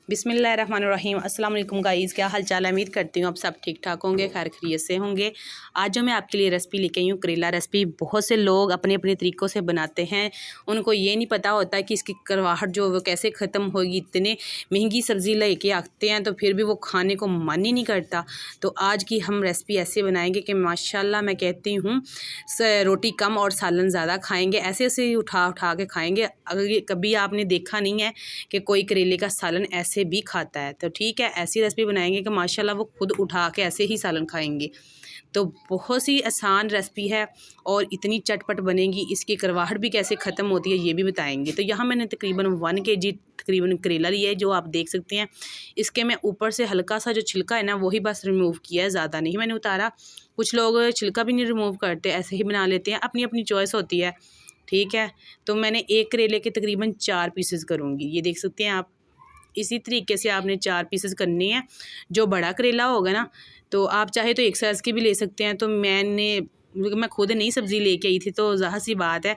बिस्मिल्लाहिर्रहमानिर्रहीम। अस्सलाम वालेकुम गाइज़, क्या हाल चाल है। उम्मीद करती हूँ आप सब ठीक ठाक होंगे, खैर खैरियत से होंगे। आज जो मैं आपके लिए रेसिपी लेके आई हूँ करेला रेसिपी, बहुत से लोग अपने अपने तरीक़ों से बनाते हैं। उनको ये नहीं पता होता कि इसकी करवाहट जो वो कैसे ख़त्म होगी। इतने महंगी सब्ज़ी लेके आते हैं तो फिर भी वो खाने को मन ही नहीं करता। तो आज की हम रेसिपी ऐसे बनाएंगे कि माशाल्लाह मैं कहती हूँ रोटी कम और सालन ज़्यादा खाएँगे। ऐसे ऐसे उठा उठा के खाएँगे। अगर ये कभी आपने देखा नहीं है कि कोई करेले का सालन ऐसे भी खाता है तो ठीक है, ऐसी रेसिपी बनाएंगे कि माशाल्लाह वो खुद उठा के ऐसे ही सालन खाएंगे। तो बहुत सी आसान रेसिपी है और इतनी चटपट बनेगी। इसकी करवाहट भी कैसे ख़त्म होती है ये भी बताएंगे। तो यहाँ मैंने तकरीबन 1 kg तकरीबन करेला लिया है, जो आप देख सकते हैं। इसके मैं ऊपर से हल्का सा जो छिलका है ना वही बस रिमूव किया है, ज़्यादा नहीं मैंने उतारा। कुछ लोग छिलका भी नहीं रिमूव करते, ऐसे ही बना लेते हैं, अपनी अपनी चॉइस होती है, ठीक है। तो मैंने एक करेले के तकरीबन 4 पीसेस करूँगी, ये देख सकते हैं आप। इसी तरीके से आपने 4 पीसेस करने हैं। जो बड़ा करेला होगा ना तो आप चाहे तो एक साइज़ की भी ले सकते हैं। तो मैं खुद नई सब्ज़ी लेके आई थी तो ज़ाहिर सी बात है,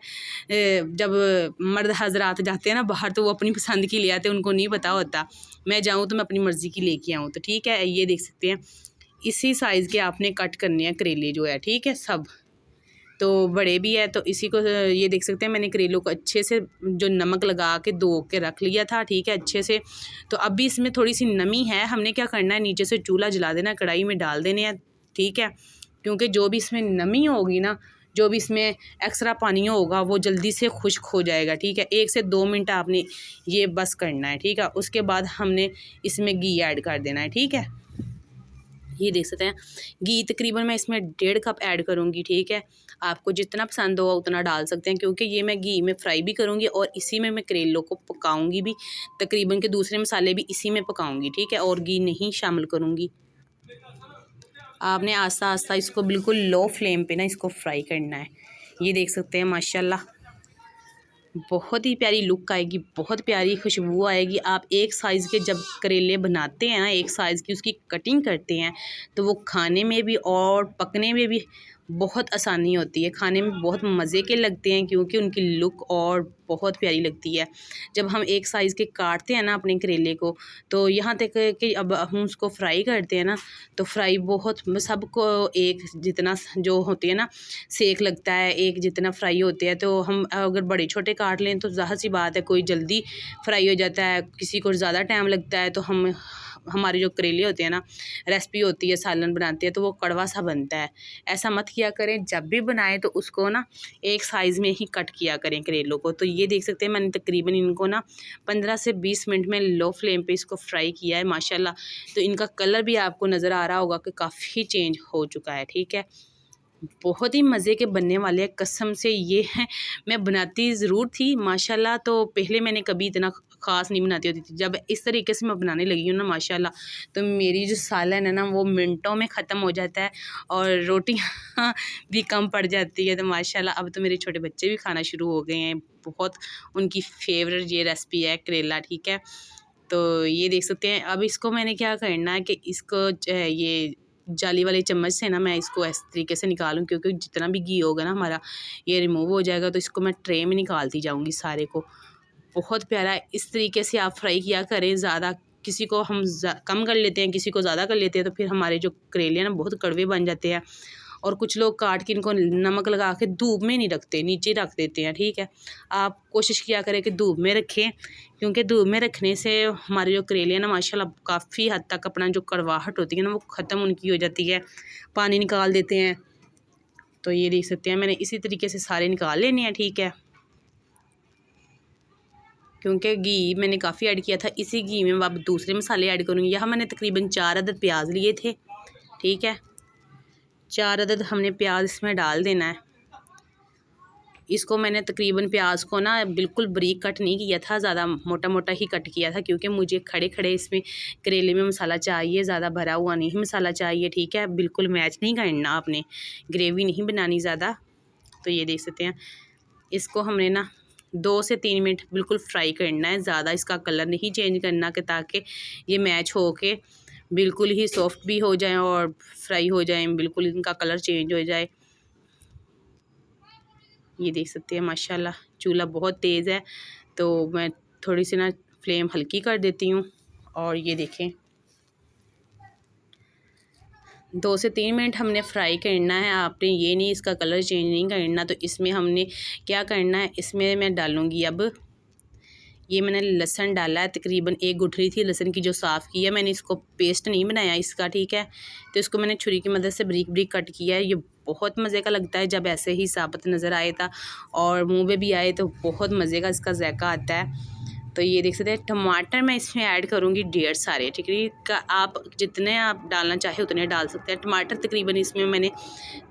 जब मर्द हज़रात जाते हैं ना बाहर तो वो अपनी पसंद की ले आते हैं, उनको नहीं पता होता। मैं जाऊँ तो मैं अपनी मर्ज़ी की लेके आऊँ। तो ठीक है, ये देख सकते हैं इसी साइज़ के आपने कट करने हैं करेले जो है, ठीक है। सब तो बड़े भी है तो इसी को ये देख सकते हैं मैंने करेलों को अच्छे से जो नमक लगा के धो के रख लिया था, ठीक है, अच्छे से। तो अब भी इसमें थोड़ी सी नमी है, हमने क्या करना है नीचे से चूल्हा जला देना, कढ़ाई में डाल देने हैं, ठीक है। क्योंकि जो भी इसमें नमी होगी ना, जो भी इसमें एक्स्ट्रा पानी होगा वो जल्दी से खुश्क हो जाएगा, ठीक है। 1 से 2 मिनट आपने ये बस करना है, ठीक है। उसके बाद हमने इसमें घी ऐड कर देना है, ठीक है। ये देख सकते हैं घी तकरीबन मैं इसमें 1.5 कप ऐड करूँगी, ठीक है। आपको जितना पसंद हो उतना डाल सकते हैं, क्योंकि ये मैं घी में फ्राई भी करूँगी और इसी में मैं करेलों को पकाऊँगी भी। तकरीबन के दूसरे मसाले भी इसी में पकाऊँगी, ठीक है, और घी नहीं शामिल करूँगी। आपने आस्ता आस्ता इसको बिल्कुल लो फ्लेम पे ना इसको फ्राई करना है। ये देख सकते हैं माशाल्लाह बहुत ही प्यारी लुक आएगी, बहुत प्यारी खुशबू आएगी। आप एक साइज़ के जब करेले बनाते हैं ना, एक साइज़ की उसकी कटिंग करते हैं तो वो खाने में भी और पकने में भी बहुत आसानी होती है, खाने में बहुत मज़े के लगते हैं, क्योंकि उनकी लुक और बहुत प्यारी लगती है। जब हम एक साइज़ के काटते हैं ना अपने करेले को, तो यहाँ तक कि अब हम उसको फ्राई करते हैं ना तो फ्राई बहुत सबको एक जितना जो होती है ना सेक लगता है, एक जितना फ्राई होते हैं। तो हम अगर बड़े छोटे काट लें तो ज़ाहिर सी बात है कोई जल्दी फ्राई हो जाता है, किसी को ज़्यादा टाइम लगता है। तो हमारे जो करेले होते हैं ना, रेसिपी होती है सालन बनाते हैं तो वो कड़वा सा बनता है। ऐसा मत किया करें, जब भी बनाएं तो उसको ना एक साइज़ में ही कट किया करें करेलों को। तो ये देख सकते हैं मैंने तकरीबन इनको ना 15 से 20 मिनट में लो फ्लेम पे इसको फ्राई किया है माशाल्लाह। तो इनका कलर भी आपको नज़र आ रहा होगा कि काफ़ी चेंज हो चुका है, ठीक है। बहुत ही मज़े के बनने वाले हैं कसम से। ये है मैं बनाती ज़रूर थी माशाल्लाह, तो पहले मैंने कभी इतना ख़ास नहीं बनाती होती थी। जब इस तरीके से मैं बनाने लगी हूँ ना माशाल्लाह, तो मेरी जो सालन है ना वो मिनटों में ख़त्म हो जाता है और रोटियाँ भी कम पड़ जाती है। तो माशाल्लाह अब तो मेरे छोटे बच्चे भी खाना शुरू हो गए हैं, बहुत उनकी फेवरेट ये रेसिपी है करेला, ठीक है। तो ये देख सकते हैं अब इसको मैंने क्या करना है कि इसको ये जाली वाले चम्मच से ना मैं इसको इस तरीके से निकालूं, क्योंकि जितना भी घी होगा ना हमारा ये रिमूव हो जाएगा। तो इसको मैं ट्रे में निकालती जाऊंगी सारे को। बहुत प्यारा है, इस तरीके से आप फ्राई किया करें। ज़्यादा किसी को हम कम कर लेते हैं, किसी को ज़्यादा कर लेते हैं, तो फिर हमारे जो करेले हैं ना बहुत कड़वे बन जाते हैं। और कुछ लोग काट के इनको नमक लगा के धूप में नहीं रखते, नीचे रख देते हैं, ठीक है। आप कोशिश किया करें कि धूप में रखें, क्योंकि धूप में रखने से हमारे जो करेले हैं ना माशाल्लाह काफ़ी हद तक अपना जो कड़वाहट होती है ना वो ख़त्म उनकी हो जाती है, पानी निकाल देते हैं। तो ये देख सकते हैं मैंने इसी तरीके से सारे निकाल लेने हैं, ठीक है। क्योंकि घी मैंने काफ़ी ऐड किया था, इसी घी में अब दूसरे मसाले ऐड करूँगी। यहाँ मैंने तकरीबन 4 अदद प्याज लिए थे, ठीक है। 4 अदद हमने प्याज इसमें डाल देना है। इसको मैंने तकरीबन प्याज को ना बिल्कुल बारीक कट नहीं किया था, ज़्यादा मोटा मोटा ही कट किया था, क्योंकि मुझे खड़े खड़े इसमें करेले में मसाला चाहिए, ज़्यादा भरा हुआ नहीं मसाला चाहिए, ठीक है। बिल्कुल मैच नहीं करना आपने, ग्रेवी नहीं बनानी ज़्यादा। तो ये देख सकते हैं इसको हमने ना 2 से 3 मिनट बिल्कुल फ्राई करना है, ज़्यादा इसका कलर नहीं चेंज करना, कि ताकि ये मैच हो के बिल्कुल ही सॉफ्ट भी हो जाए और फ्राई हो जाए, बिल्कुल इनका कलर चेंज हो जाए। ये देख सकते हैं माशाल्लाह चूल्हा बहुत तेज़ है, तो मैं थोड़ी सी ना फ्लेम हल्की कर देती हूँ और ये देखें 2 से 3 मिनट हमने फ्राई करना है। आपने ये नहीं इसका कलर चेंज नहीं करना। तो इसमें हमने क्या करना है, इसमें मैं डालूँगी अब ये मैंने लहसुन डाला है, तकरीबन 1 गुठली थी लहसुन की जो साफ़ की है मैंने। इसको पेस्ट नहीं बनाया इसका, ठीक है। तो इसको मैंने छुरी की मदद से बारीक बारीक कट किया है। ये बहुत मज़े का लगता है जब ऐसे ही साबुत नज़र आए था और मुँह में भी आए तो बहुत मज़े का इसका जायका आता है। तो ये देख सकते हैं टमाटर मैं इसमें ऐड करूँगी 1.5 सारे, ठीक है। आप जितने आप डालना चाहे उतने डाल सकते हैं। टमाटर तकरीबन इसमें मैंने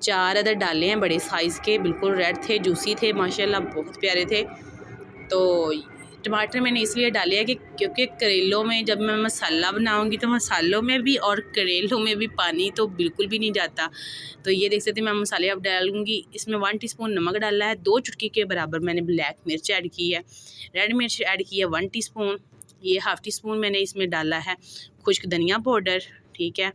4 अदर डाले हैं, बड़े साइज़ के, बिल्कुल रेड थे, जूसी थे माशाल्लाह, बहुत प्यारे थे। तो टमाटर मैंने इसलिए डाले हैं कि क्योंकि करेलों में जब मैं मसाला बनाऊंगी तो मसालों में भी और करेलों में भी पानी तो बिल्कुल भी नहीं जाता। तो ये देख सकते हैं मैं मसाले अब डालूंगी। इसमें 1 टीस्पून नमक डाला है, 2 चुटकी के बराबर मैंने ब्लैक मिर्च ऐड की है, रेड मिर्च ऐड की है 1 टीस्पून। ये 1/2 टीस्पून मैंने इसमें डाला है खुश्क धनिया पाउडर, ठीक है।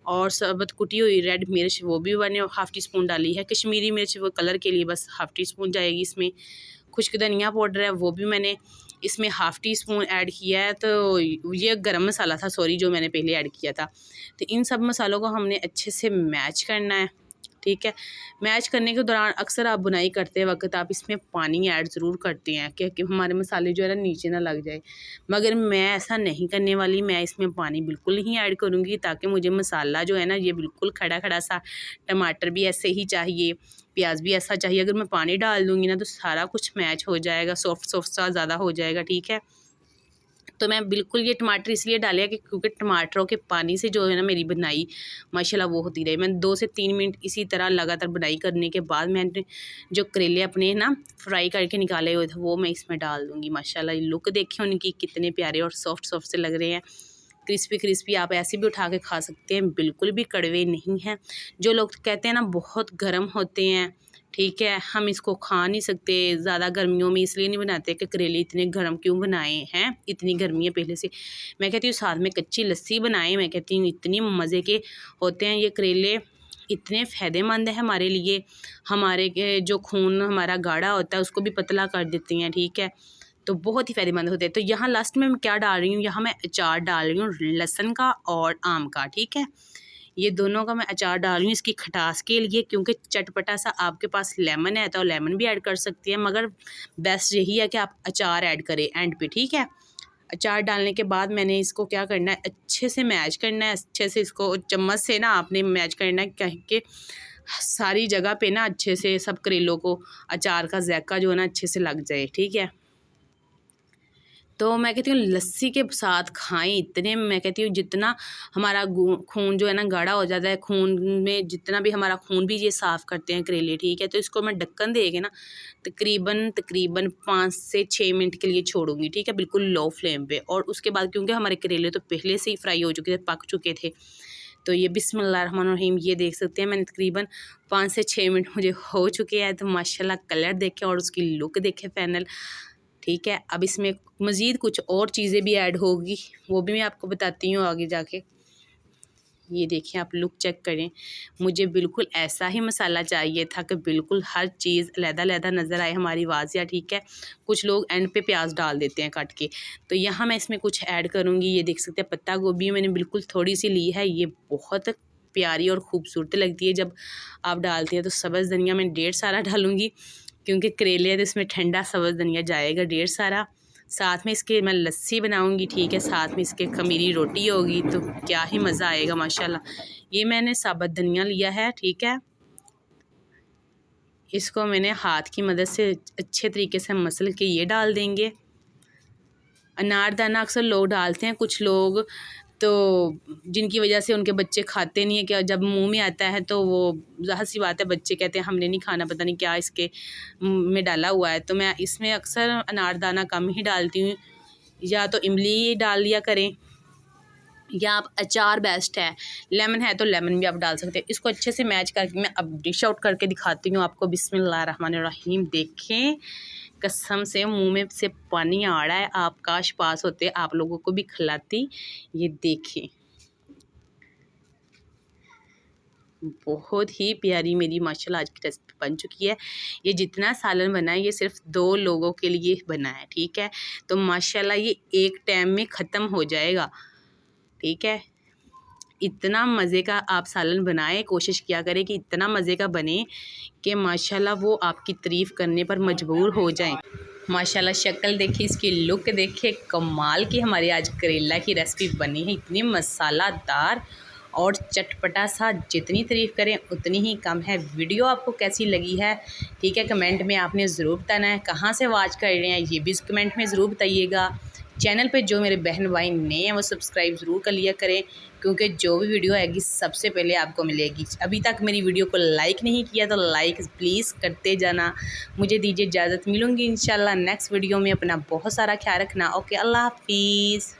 और साबुत कुटी हुई रेड मिर्च वो भी मैंने 1/2 टीस्पून डाली है। कश्मीरी मिर्च वो कलर के लिए बस 1/2 टीस्पून जाएगी इसमें। खुश्क धनिया पाउडर है वो भी मैंने इसमें 1/2 टीस्पून ऐड किया है। तो ये गरम मसाला था, सॉरी, जो मैंने पहले ऐड किया था। तो इन सब मसालों को हमने अच्छे से मैच करना है, ठीक है। मैच करने के दौरान अक्सर आप बुनाई करते वक्त आप इसमें पानी ऐड ज़रूर करते हैं कि हमारे मसाले जो है ना नीचे ना लग जाए, मगर मैं ऐसा नहीं करने वाली। मैं इसमें पानी बिल्कुल नहीं ऐड करूँगी ताकि मुझे मसाला जो है ना ये बिल्कुल खड़ा खड़ा सा, टमाटर भी ऐसे ही चाहिए, प्याज भी ऐसा चाहिए। अगर मैं पानी डाल दूँगी ना तो सारा कुछ मैच हो जाएगा, सॉफ्ट सॉफ्ट सा ज़्यादा हो जाएगा, ठीक है। तो मैं बिल्कुल ये टमाटर इसलिए डाले कि क्योंकि टमाटरों के पानी से जो है ना मेरी बनाई माशाल्लाह वो होती रही। मैं 2 से 3 मिनट इसी तरह लगातार बनाई करने के बाद मैंने जो करेले अपने ना फ्राई करके निकाले हुए थे वो मैं इसमें डाल दूँगी। माशाल्लाह ये लुक देखें उनकी कितने प्यारे और सॉफ्ट सॉफ्ट से लग रहे हैं, क्रिस्पी क्रिस्पी। आप ऐसे भी उठा के खा सकते हैं, बिल्कुल भी कड़वे नहीं हैं। जो लोग कहते हैं ना बहुत गर्म होते हैं, ठीक है, हम इसको खा नहीं सकते, ज़्यादा गर्मियों में इसलिए नहीं बनाते कि करेले इतने गर्म क्यों बनाए हैं, इतनी गर्मी है पहले से। मैं कहती हूँ साथ में कच्ची लस्सी बनाएं, मैं कहती हूँ इतनी मज़े के होते हैं ये करेले, इतने फ़ायदेमंद है हमारे लिए। हमारे जो खून हमारा गाढ़ा होता है उसको भी पतला कर देती हैं, ठीक है। तो बहुत ही फ़ायदेमंद होते हैं। तो यहाँ लास्ट में मैं क्या डाल रही हूँ, यहाँ मैं अचार डाल रही हूँ लहसुन का और आम का, ठीक है। ये दोनों का मैं अचार डाल रही हूँ इसकी खटास के लिए, क्योंकि चटपटा सा आपके पास लेमन है तो लेमन भी ऐड कर सकती हैं, मगर बेस्ट यही है कि आप अचार ऐड करें एंड पे, ठीक है। अचार डालने के बाद मैंने इसको क्या करना है, अच्छे से मैच करना है, अच्छे से इसको चम्मच से ना आपने मैच करना है, कह के सारी जगह पे ना अच्छे से सब करेलों को अचार का जायका जो है ना अच्छे से लग जाए, ठीक है। तो मैं कहती हूँ लस्सी के साथ खाएं, इतने मैं कहती हूँ जितना हमारा खून जो है ना गाढ़ा हो जाता है, खून में जितना भी हमारा खून भी ये साफ़ करते हैं करेले, ठीक है। तो इसको मैं ढक्कन दे के ना तकरीबन 5 से 6 मिनट के लिए छोड़ूंगी, ठीक है, बिल्कुल लो फ्लेम पे। और उसके बाद क्योंकि हमारे करेले तो पहले से ही फ्राई हो चुके थे, पक चुके थे, तो ये बिस्मिल्लाहिर्रहमानिर्रहीम ये देख सकते हैं मैंने तकरीबन 5 से 6 मिनट मुझे हो चुके हैं। तो माशाल्लाह कलर देखें और उसकी लुक देखें फाइनल, ठीक है। अब इसमें मज़ीद कुछ और चीज़ें भी ऐड होगी, वो भी मैं आपको बताती हूँ आगे जाके। ये देखिए आप लुक चेक करें, मुझे बिल्कुल ऐसा ही मसाला चाहिए था कि बिल्कुल हर चीज़ अलग-अलग नज़र आए हमारी वाज़िया, ठीक है। कुछ लोग एंड पे प्याज डाल देते हैं काट के, तो यहाँ मैं इसमें कुछ ऐड करूँगी। ये देख सकते हैं पत्ता गोभी मैंने बिल्कुल थोड़ी सी ली है, ये बहुत प्यारी और खूबसूरत लगती है जब आप डालती हैं। तो सब्ज़ धनिया मैं 1.5 सारा डालूँगी, क्योंकि करेले है तो इसमें ठंडा सब्ज़ धनिया जाएगा 1.5 सारा। साथ में इसके मैं लस्सी बनाऊंगी, ठीक है, साथ में इसके खमीरी रोटी होगी, तो क्या ही मज़ा आएगा माशाल्लाह। ये मैंने साबुत धनिया लिया है, ठीक है, इसको मैंने हाथ की मदद से अच्छे तरीके से मसल के ये डाल देंगे। अनारदाना अक्सर लोग डालते हैं, कुछ लोग तो जिनकी वजह से उनके बच्चे खाते नहीं है, कि जब मुंह में आता है तो वो ज़ाहिर सी बात है बच्चे कहते हैं हमने नहीं खाना, पता नहीं क्या इसके में डाला हुआ है। तो मैं इसमें अक्सर अनारदाना कम ही डालती हूँ, या तो इमली डाल लिया करें, या आप अचार बेस्ट है, लेमन है तो लेमन भी आप डाल सकते हैं। इसको अच्छे से मैच करके मैं अब डिश आउट करके दिखाती हूँ आपको। बिस्मिल्लाहिर्रहमानिर्रहीम, देखें कसम से मुंह में से पानी आ रहा है, आप काश पास होते आप लोगों को भी खिलाती। ये देखें बहुत ही प्यारी मेरी माशाल्लाह आज की रेसिपी बन चुकी है। ये जितना सालन बना है ये सिर्फ 2 लोगों के लिए बना है, ठीक है। तो माशाल्लाह ये एक टाइम में ख़त्म हो जाएगा, ठीक है। इतना मज़े का आप सालन बनाएं, कोशिश किया करें कि इतना मज़े का बने कि माशाल्लाह वो आपकी तारीफ़ करने पर मजबूर हो जाएं। माशाल्लाह शक्ल देखिए, इसकी लुक देखिए, कमाल की हमारी आज करेला की रेसिपी बनी है। इतनी मसालादार और चटपटा सा, जितनी तारीफ़ करें उतनी ही कम है। वीडियो आपको कैसी लगी है, ठीक है, कमेंट में आपने ज़रूर बताना है। कहाँ से वॉच कर रहे हैं ये भी कमेंट में ज़रूर बताइएगा। चैनल पे जो मेरे बहन भाई नए हैं वो सब्सक्राइब ज़रूर कर लिया करें, क्योंकि जो भी वीडियो आएगी सबसे पहले आपको मिलेगी। अभी तक मेरी वीडियो को लाइक नहीं किया तो लाइक प्लीज़ करते जाना। मुझे दीजिए इजाज़त, मिलूँगी इंशाल्लाह नेक्स्ट वीडियो में। अपना बहुत सारा ख्याल रखना। ओके, अल्लाह हाफिज़।